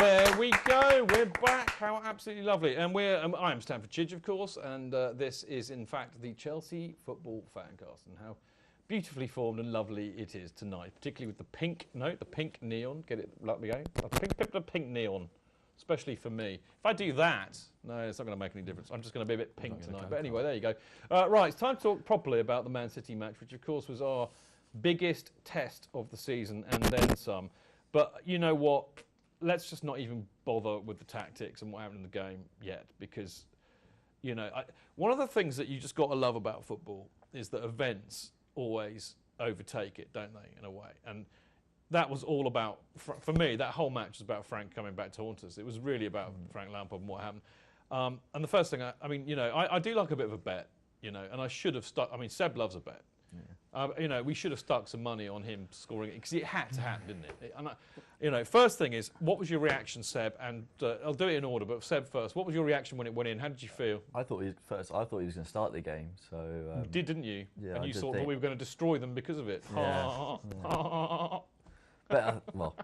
There we go. We're back. How absolutely lovely. And I'm Stamford Chidge, of course, and this is, in fact, the Chelsea Football Fancast, and how beautifully formed and lovely it is tonight, particularly with the pink note, the pink neon. Get it lovely going? The pink neon, especially for me. If I do that, no, it's not going to make any difference. I'm just going to be a bit pink tonight. But anyway, there you go. Right, it's time to talk properly about the Man City match, which, of course, was our biggest test of the season and then some. But you know what? Let's just not even bother with the tactics and what happened in the game yet, because, you know, one of the things that you just got to love about football is that events always overtake it, don't they, in a way? And that was all about, for me, that whole match was about Frank coming back to haunt us. It was really about Frank Lampard and what happened. And the first thing, I do like a bit of a bet, you know, and I should have stuck. I mean, Seb loves a bet. Yeah. You know, we should have stuck some money on him scoring it, because it had to happen, didn't it? And you know, first thing is, what was your reaction, Seb? And I'll do it in order, but Seb first. What was your reaction when it went in? How did you feel? I thought he was going to start the game. So you didn't you? Yeah, and you thought we were going to destroy them because of it. Yeah. But well,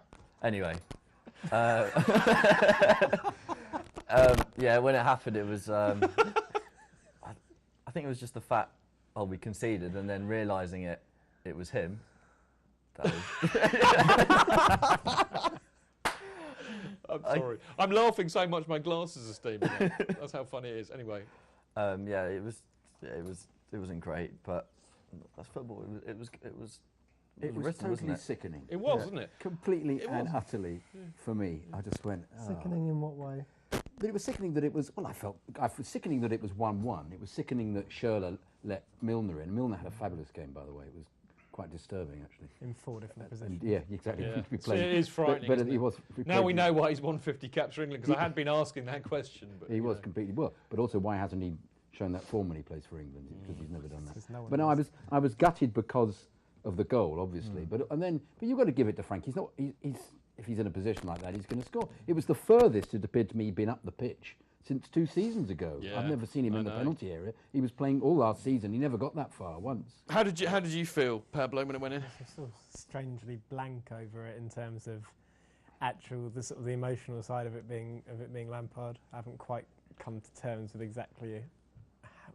anyway. Yeah, when it happened, it was. I think it was just the fact. Oh, we conceded, and then realising it was him. That was I'm sorry. I'm laughing so much my glasses are steaming. That's how funny it is. Anyway. Yeah, it wasn't great, but that's football. It was totally sickening. It was, wasn't it? Completely and utterly for me. I just went. Sickening in what way? But it was sickening that it was. Well, I was sickening that it was 1-1. It was sickening that Schürrle let Milner in. Milner had a fabulous game, by the way. It was quite disturbing, actually. In 4 different positions. Yeah, exactly. Yeah. So it is frightening. But he was. Now we know why he's won 50 caps for England, because I had been asking that question. But he was completely well. But also, why hasn't he shown that form when he plays for England? Because he's never done that. But no, I was gutted because of the goal, obviously. But you've got to give it to Frank. If he's in a position like that, he's going to score. It was the furthest it appeared to me been up the pitch since 2 seasons ago. Yeah, I've never seen him in the penalty area. He was playing all last season. He never got that far once. How did you feel, Pablo, when it went in? I was sort of strangely blank over it in terms of the emotional side of it being Lampard. I haven't quite come to terms with exactly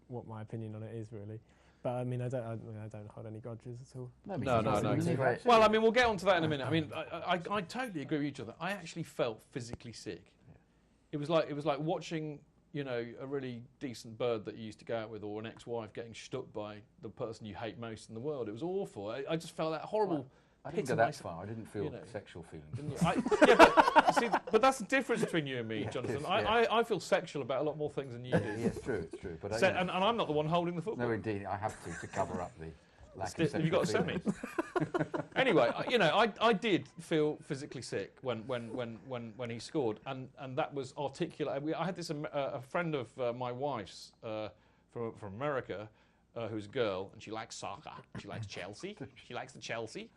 what my opinion on it is, really. But I mean, I don't hold any grudges at all. No. Well, I mean, we'll get onto that in a minute. I mean, I totally agree with each other. I actually felt physically sick. It was like watching, you know, a really decent bird that you used to go out with, or an ex-wife getting stuck by the person you hate most in the world. It was awful. I just felt that horrible. Well, I didn't go that far. I didn't feel sexual feelings. But that's the difference between you and me, Jonathan. I feel sexual about a lot more things than you do. Yeah, it's true. But and I'm not the one holding the football. No, indeed, I have to cover up the lack of sexual. Have you got a semi? Anyway, you know, I did feel physically sick when he scored, and that was articulate. I had this a friend of my wife's from America. Who's a girl, and she likes soccer. She likes Chelsea. She likes the Chelsea.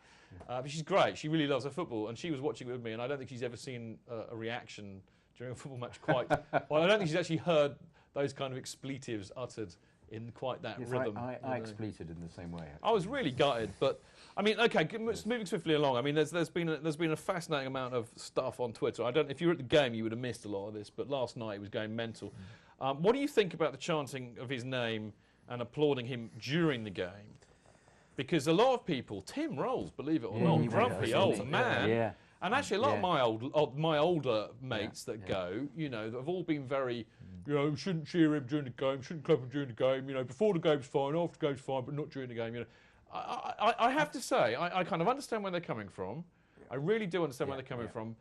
But she's great. She really loves her football, and she was watching it with me, and I don't think she's ever seen a reaction during a football match quite. Well, I don't think she's actually heard those kind of expletives uttered in quite that rhythm. I expleted in the same way. Actually. I was really gutted, but I mean, okay, moving swiftly along. I mean, there's been a fascinating amount of stuff on Twitter. If you were at the game, you would have missed a lot of this, but last night it was going mental. What do you think about the chanting of his name and applauding him during the game? Because a lot of people, Tim Rolls, believe it or not, grumpy old man, and actually a lot of my older mates that go, you know, have all been very, you know, shouldn't cheer him during the game, shouldn't clap him during the game, you know, before the game's fine, after the game's fine, but not during the game, you know. I have to say, I kind of understand where they're coming from. I really do understand where they're coming from,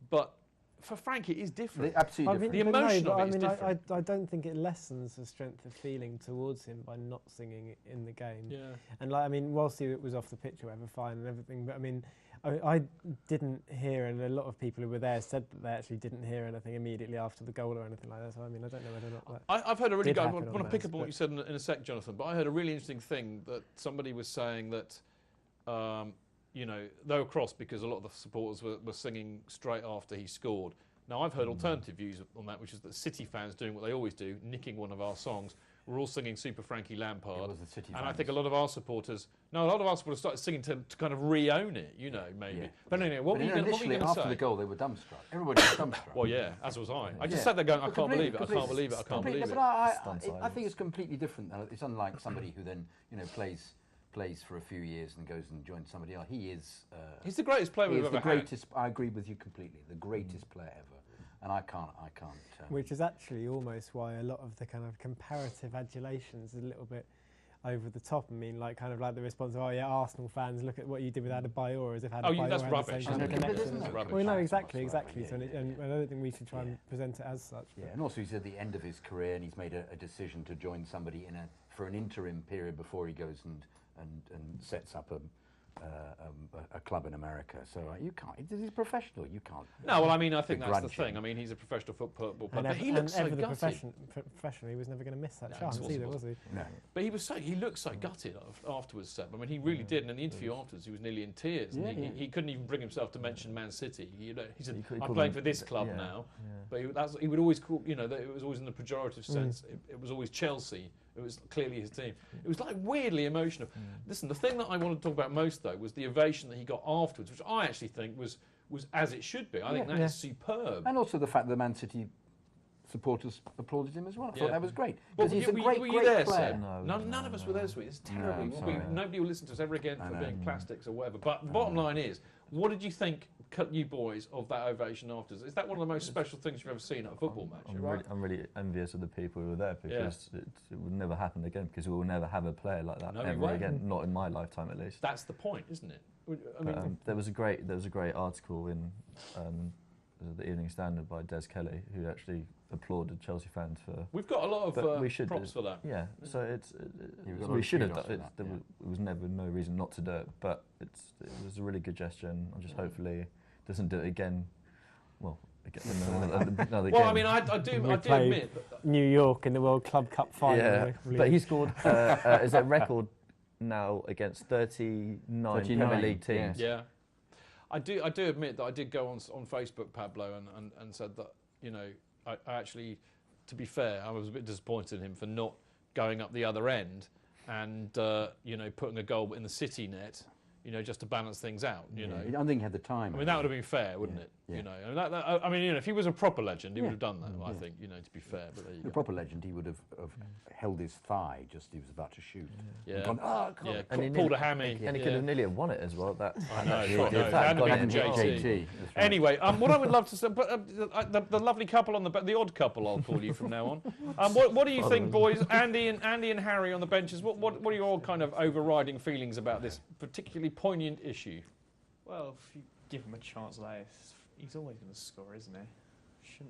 but for Frank, it is different. Absolutely different. The emotion of it is different. I don't think it lessens the strength of feeling towards him by not singing in the game. Yeah. And like, I mean, whilst he was off the pitch or whatever, fine and everything, but I mean, I didn't hear, and a lot of people who were there said that they actually didn't hear anything immediately after the goal or anything like that. So I mean, I don't know whether or not that. I've heard a really good. I want to pick up on what you said in a sec, Jonathan. But I heard a really interesting thing that somebody was saying that. You know, they were cross because a lot of the supporters were singing straight after he scored. Now, I've heard alternative views on that, which is that City fans doing what they always do, nicking one of our songs, were all singing Super Frankie Lampard. It was the City and I fans. think a lot of our supporters started singing to kind of re-own it, you know, maybe. Yeah. But anyway, what were you going to say? After the goal, they were dumbstruck. Everybody was dumbstruck. Well, yeah, as was I. I just sat there going, I can't believe it, I can't believe it, I can't believe it. But I think it's completely different. It's unlike somebody who then, plays for a few years and goes and joins somebody else. He is. He's the greatest player we've ever had. I agree with you completely. The greatest player ever. And I can't. Which is actually almost why a lot of the kind of comparative adulations is a little bit over the top. I mean, like the response of, Arsenal fans, look at what you did with Adebayor, as if Adebayor that's had rubbish. the same kind of connection. Rubbish. Well, no, exactly. So, and I don't think we should try and present it as such. Yeah, and also he's at the end of his career, and he's made a decision to join somebody for an interim period before he goes and sets up a club in America. So you can't. He's professional. You can't. No, well, I mean, I think that's the thing. I mean, he's a professional football player, but he looks so gutted. Professionally, he was never going to miss that chance either, was he? No. But he looked so gutted afterwards, Seb. I mean, he really did. And in the interview afterwards, he was nearly in tears. Yeah, and he couldn't even bring himself to mention Man City. He said, he "I'm playing for this club now." Yeah. But he would always call. That it was always in the pejorative sense. It was always Chelsea. It was clearly his team. It was like weirdly emotional. Listen, the thing that I wanted to talk about most, though, was the ovation that he got afterwards, which I actually think was as it should be. I think that is superb. And also the fact that Man City supporters applauded him as well. I thought that was great. Well, Because he's a great there, player. None of us were there, sweet. It's terrible. Nobody will listen to us ever again for being plastics or whatever. But the bottom line is, what did you think, you boys, of that ovation afterwards? Is that one of the most special things you've ever seen at a football match? I'm really envious of the people who were there, because it would never happen again, because we will never have a player like that ever again. Not in my lifetime, at least. That's the point, isn't it? I mean, there was a great article in the Evening Standard by Des Kelly, who actually applauded Chelsea fans for. We've got a lot of props for that. Yeah, so we should have done it. There was never no reason not to do it, but it was a really good gesture, and just hopefully doesn't do it again. Well, another game. I mean, I do admit New York in the World Club Cup final. Yeah, but he scored is a record now against 39 Premier League teams. Yeah. I do admit that I did go on Facebook, Pablo, and said that, I actually, to be fair, I was a bit disappointed in him for not going up the other end and, putting a goal in the City net, just to balance things out, I don't think he had the time. I mean, that would have been fair, wouldn't it? Yeah. If he was a proper legend, he would have done that, I think, to be fair. But there you go. A proper legend, he would have held his thigh just he was about to shoot. Yeah. And gone, and he pulled a hammy. And he could have nearly won it as well. I know. JT. Anyway, what I would love to say, the lovely couple on the odd couple, I'll call you from now on. What do you think, boys? Andy and Harry on the benches. What are your kind of overriding feelings about this particularly poignant issue? Well, if you give him a chance like this, he's always going to score, isn't he?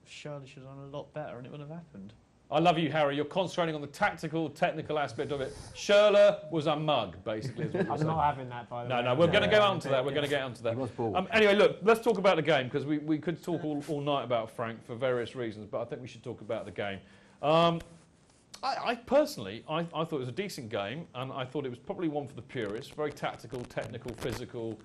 Surely should have done a lot better, and it wouldn't have happened. I love you, Harry. You're concentrating on the tactical, technical aspect of it. Schürrle was a mug, basically. Is what I'm not having that, by the way. No, we're going to go on to that. We're going to get onto that. He was bored. Anyway, look, let's talk about the game, because we could talk all night about Frank for various reasons, but I think we should talk about the game. I personally thought it was a decent game, and I thought it was probably one for the purists. Very tactical, technical, physical,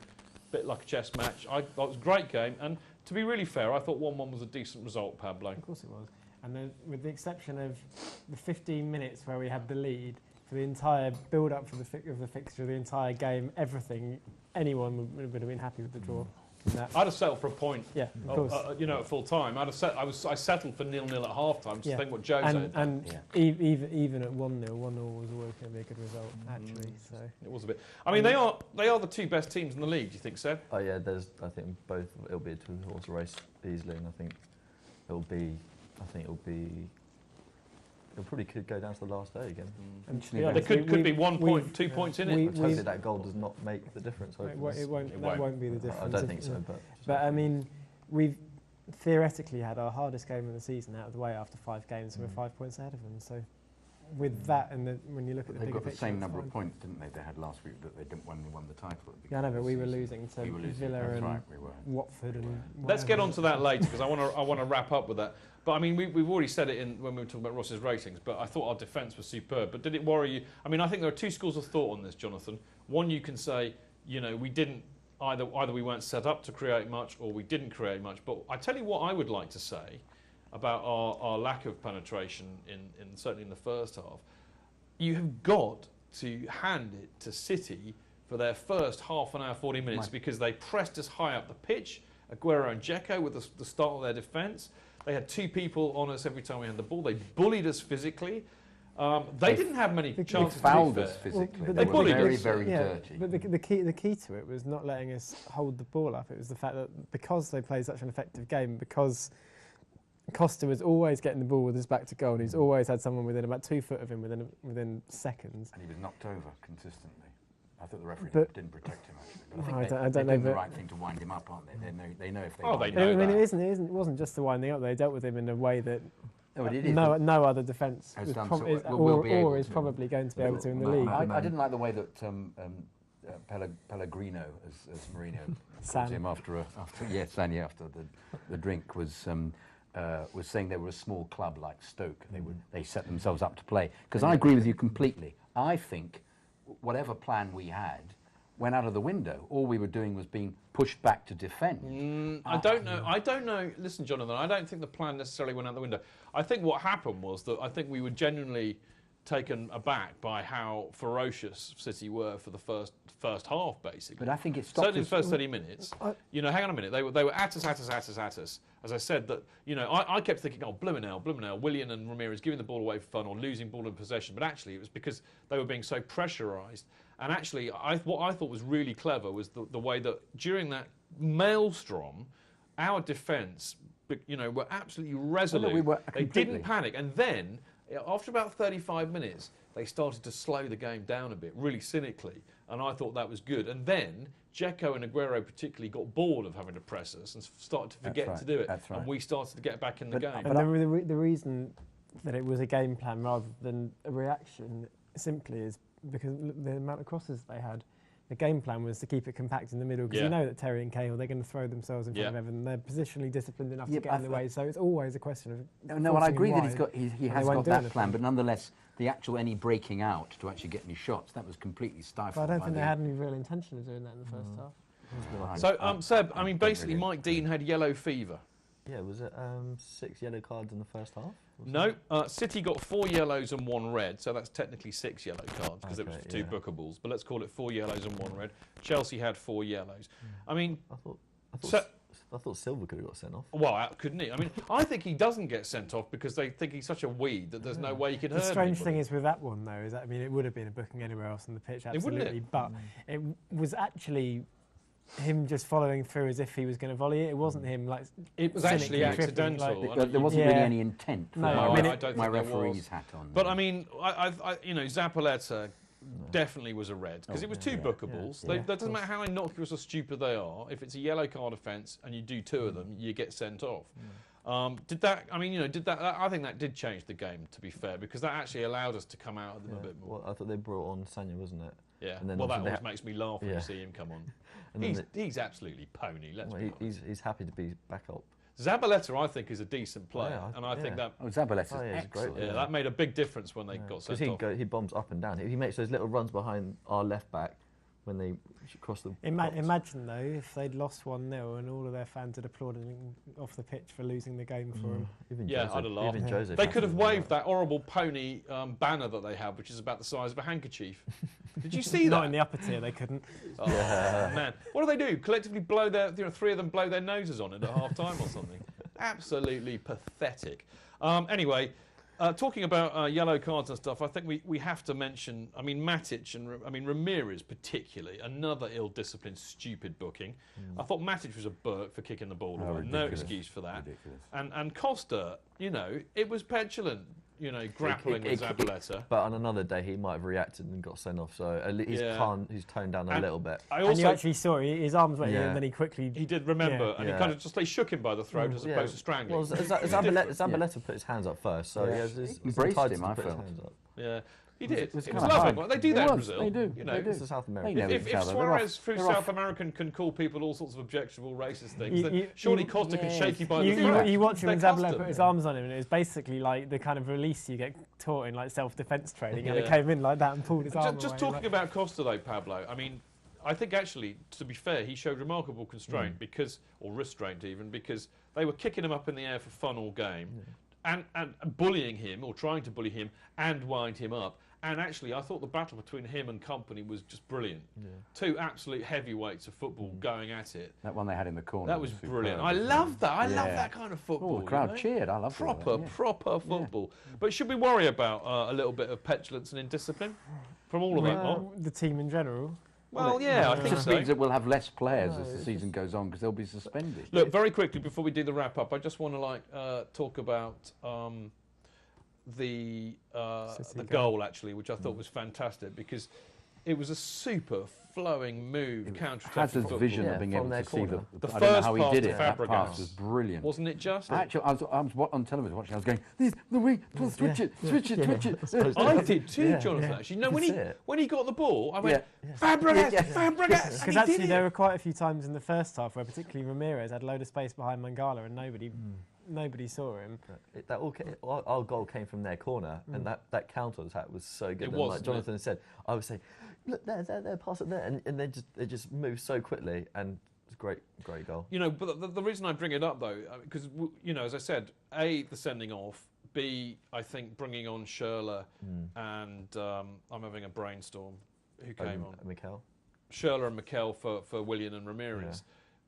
bit like a chess match. I thought it was a great game, and to be really fair, I thought 1-1 was a decent result, Pablo. Of course it was. And then, with the exception of the 15 minutes where we had the lead, for the entire build-up of the fixture, the entire game, everything, anyone would have been happy with the draw. I'd have settled for a point. Yeah, of course. At full time, I settled for 0-0 at half time. Just think what Joe said. And even at 1-0 was always going to be a good result, actually. So it was a bit. I mean, they are the two best teams in the league. Do you think, Seb? Oh yeah, I think both. It'll be a two-horse race easily, and I think it'll probably could go down to the last day again. There could be 1 point, 2 points in it. Hopefully that goal does not make the difference. It won't be the difference. I don't think so. But I mean, we've theoretically had our hardest game of the season out of the way after 5 games, and we're 5 points ahead of them. So with that, and when you look at the bigger picture, they've got the same number of points, didn't they? They had last week that they didn't won the title. Yeah, I know, but we were losing to Villa and Watford and. Let's get on to that later, because I want to wrap up with that. But I mean, we've already said it when we were talking about Ross's ratings. But I thought our defence was superb. But did it worry you? I mean, I think there are two schools of thought on this, Jonathan. One, you can say, we didn't either we weren't set up to create much, or we didn't create much. But I tell you what, I would like to say, about our lack of penetration in certainly in the first half. You have got to hand it to City for their first half an hour, 40 minutes, because they pressed us high up the pitch. Aguero and Dzeko with the start of their defence. They had 2 people on us every time we had the ball. They bullied us physically. They didn't have many chances. They fouled us physically. But they were very, us. very dirty. But the key to it was not letting us hold the ball up. It was the fact that because they played such an effective game, because Costa was always getting the ball with his back to goal, and he's always had someone within about 2 foot of him within seconds. And he was knocked over consistently. I thought the referee didn't protect him actually. But I they're don't know. doing the right thing to wind him up, aren't they? They know if they. Oh, wind they him know up. that. It wasn't just the winding up. They dealt with him in a way that no other defence is probably going to be able to in the league. I didn't like the way that Pellegrino, as Mourinho calls him after the drink, was saying they were a small club like Stoke. They set themselves up to play. Because I agree with you completely. I think whatever plan we had went out of the window. All we were doing was being pushed back to defend. I don't know. Listen, Jonathan, I don't think the plan necessarily went out the window. I think what happened was that I think we were genuinely taken aback by how ferocious City were for the first half, basically. But I think it stopped. Certainly in the first 30 minutes. Hang on a minute. They were at us. As I said, that I kept thinking, Blumenau, Willian and Ramirez giving the ball away for fun or losing ball in possession. But actually, it was because they were being so pressurised. And actually, what I thought was really clever was the way that during that maelstrom, our defence, were absolutely resolute. They didn't panic, and then after about 35 minutes, they started to slow the game down a bit, really cynically, and I thought that was good. And then Dzeko and Aguero particularly got bored of having to press us and started to forget to do it, and we started to get back in the game. And the reason that it was a game plan rather than a reaction simply is because the amount of crosses they had. The game plan was to keep it compact in the middle because you know that Terry and Cahill, they're going to throw themselves in front of Everton. They're positionally disciplined enough to get in the way, so it's always a question of. No, and I agree that he has got that plan, but nonetheless, the actual any breaking out to actually get any shots, that was completely stifled. But I don't think they had any real intention of doing that in the first half. So, Seb, I mean, basically, Mike Dean had yellow fever. Yeah, was it 6 yellow cards in the first half? No, City got 4 yellows and 1 red, so that's technically 6 yellow cards because it was 2 bookables. But let's call it 4 yellows and 1 red. Chelsea had 4 yellows. I mean, I thought Silva could have got sent off. Well, couldn't he? I mean, I think he doesn't get sent off because they think he's such a weed that there's no way he could hurt The strange anybody. thing is with that one, though, is that, I mean, it would have been a booking anywhere else on the pitch, absolutely. But it was actually him just following through as if he was going to volley it. It wasn't him like. It was actually accidental. There wasn't really any intent. No, I don't think my there referee's was. hat on. But I mean, Zabaleta definitely was a red because it was 2 bookables. That doesn't matter how innocuous or stupid they are. If it's a yellow card offence and you do 2 of them, you get sent off. I think that did change the game, to be fair, because that actually allowed us to come out of them a bit more. Well, I thought they brought on Sanya, wasn't it? Yeah. And then that always makes me laugh when you see him come on. He's absolutely pony. He's happy to be back up. Zabaleta, I think, is a decent player, and I think that. Zabaleta's excellent. Yeah, that made a big difference when they got sent off. He bombs up and down. He makes those little runs behind our left back when they cross the. Imagine though if they'd lost 1-0 and all of their fans had applauded off the pitch for losing the game for him. I'd have laughed. They could have waved that horrible pony banner that they have, which is about the size of a handkerchief. Did you see that? Not in the upper tier, they couldn't. Oh, man. What do? Collectively blow their, 3 of them blow their noses on it at half time or something. Absolutely pathetic. Anyway, talking about yellow cards and stuff, I think we have to mention, Matic and Ramirez particularly, another ill-disciplined, stupid booking. I thought Matic was a Burke for kicking the ball away. No excuse for that. Ridiculous. And Costa, it was petulant. Grappling with Zabaleta. But on another day, he might have reacted and got sent off. So at least he's toned down a little bit. And you actually saw his arms went in, and then he quickly. He did remember, and he kind of just shook him by the throat as opposed to strangling. Well, Zabaleta put his hands up first, so he embraced him. I felt. Yeah. He did. It was lovely. They do that in Brazil. They do. This is South America. If Suarez, through South American, can call people all sorts of objectionable racist things, then surely Costa can shake you by the throat. You watch him when Zabaleta put his arms on him, and it was basically like the kind of release you get taught in like self-defense training, and it came in like that and pulled his arm away. Just talking about Costa though, Pablo, I think actually, to be fair, he showed remarkable constraint or restraint even, because they were kicking him up in the air for fun all game, and bullying him or trying to bully him and wind him up. And actually, I thought the battle between him and Company was just brilliant. Yeah. Two absolute heavyweights of football going at it. That one they had in the corner. That was brilliant. I love that. I love that kind of football. Oh, the crowd cheered. I love proper football. But should we worry about a little bit of petulance and indiscipline from all of that lot? The team in general. Well, yeah, I think so. It just means that we'll have less players as the season goes on because they'll be suspended. Look, very quickly before we do the wrap up, I just want to talk about the goal actually, which I thought was fantastic because it was a super flowing move, counter-attacking Hazard's vision of being able to see the first I don't know how he pass did to it. That Fabregas pass was brilliant. Wasn't it just? Actually, I was on television watching. I was going, the wing, switch it. I did too, Jonathan. Actually, no, when he got the ball, I went Fabregas. Because actually, there were quite a few times in the first half where particularly Ramirez had a load of space behind Mangala and nobody saw him. Our goal came from their corner, and that counter attack was so good. It was, like Jonathan said, I was saying, look, there, pass it there, and they just moved so quickly, and it's a great goal. You know, but the reason I bring it up though, because as I said, A, the sending off, B, I think bringing on Schürrle, and I'm having a brainstorm. Who came on? Mikel. Schürrle and Mikel for Willian and Ramirez.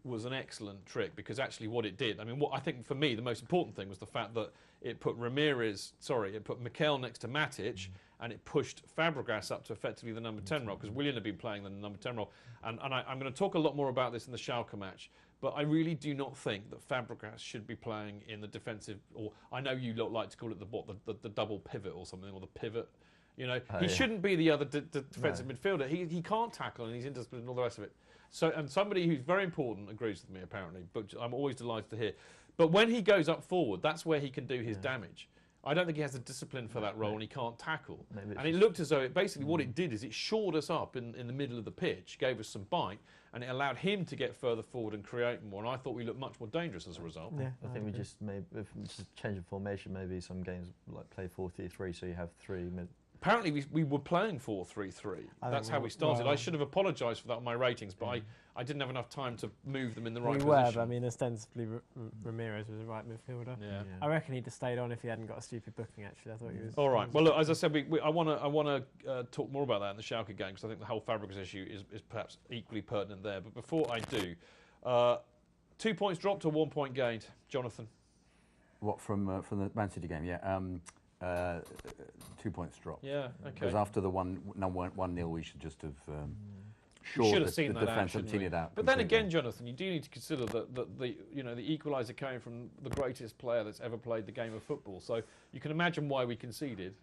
Was an excellent trick because actually what it did, I mean, what I think for me the most important thing was the fact that it put Mikel next to Matic and it pushed Fabregas up to effectively the number 10 role because Willian had been playing the number 10 role. And I'm going to talk a lot more about this in the Schalke match, but I really do not think that Fabregas should be playing in the defensive, or I know you like to call it the double pivot or something, or the pivot. You know, he shouldn't be the other defensive midfielder. He can't tackle and he's indisciplined and all the rest of it. So, and somebody who's very important agrees with me, apparently, but I'm always delighted to hear. But when he goes up forward, that's where he can do his damage. I don't think he has the discipline for that role and he can't tackle. And it looked as though what it did is it shored us up in the middle of the pitch, gave us some bite, and it allowed him to get further forward and create more. And I thought we looked much more dangerous as a result. Yeah, I think we just change of formation, maybe some games like play 4-3-3, so you have three mid. Apparently we were playing 4-3-3. That's how we started. I should have apologised for that on my ratings, but I didn't have enough time to move them in the right position. But I mean, ostensibly Ramirez was the right midfielder. Yeah. I reckon he'd have stayed on if he hadn't got a stupid booking. Actually, I thought he was. All right. Well, look, as I said, I want to talk more about that in the Schalke game because I think the whole Fabregas issue is perhaps equally pertinent there. But before I do, 2 points dropped or 1 point gained, Jonathan. What from the Man City game? Yeah. 2 points drop. Yeah, okay. Because after the 1-0, we should just have shored the defence and teed it out. But then again, Jonathan, you do need to consider that the equaliser came from the greatest player that's ever played the game of football. So you can imagine why we conceded.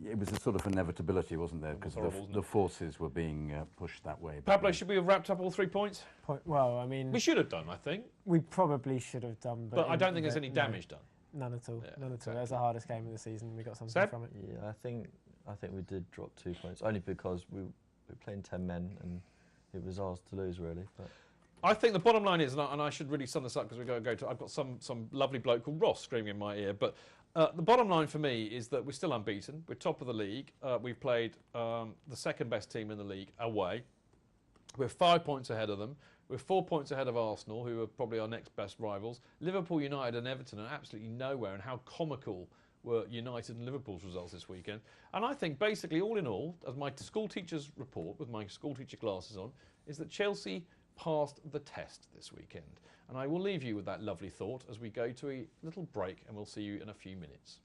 It was a sort of inevitability, wasn't there? Because the forces were being pushed that way. Pablo, should we have wrapped up all 3 points? Well, I mean, we should have done. I think we probably should have done, but I don't think there's any damage done. None at all. Yeah, None at all. exactly. That was the hardest game of the season. We got something from it. Yeah, I think we did drop 2 points only because we were playing 10 men and it was ours to lose really. But I think the bottom line is, and I should really sum this up because we're going to go to. I've got some lovely bloke called Ross screaming in my ear, but the bottom line for me is that we're still unbeaten. We're top of the league. We've played the second best team in the league away. We're 5 points ahead of them. We're 4 points ahead of Arsenal, who are probably our next best rivals. Liverpool, United and Everton are absolutely nowhere, and how comical were United and Liverpool's results this weekend. And I think basically all in all, as my school teacher's report with my school teacher glasses on, is that Chelsea passed the test this weekend. And I will leave you with that lovely thought as we go to a little break and we'll see you in a few minutes.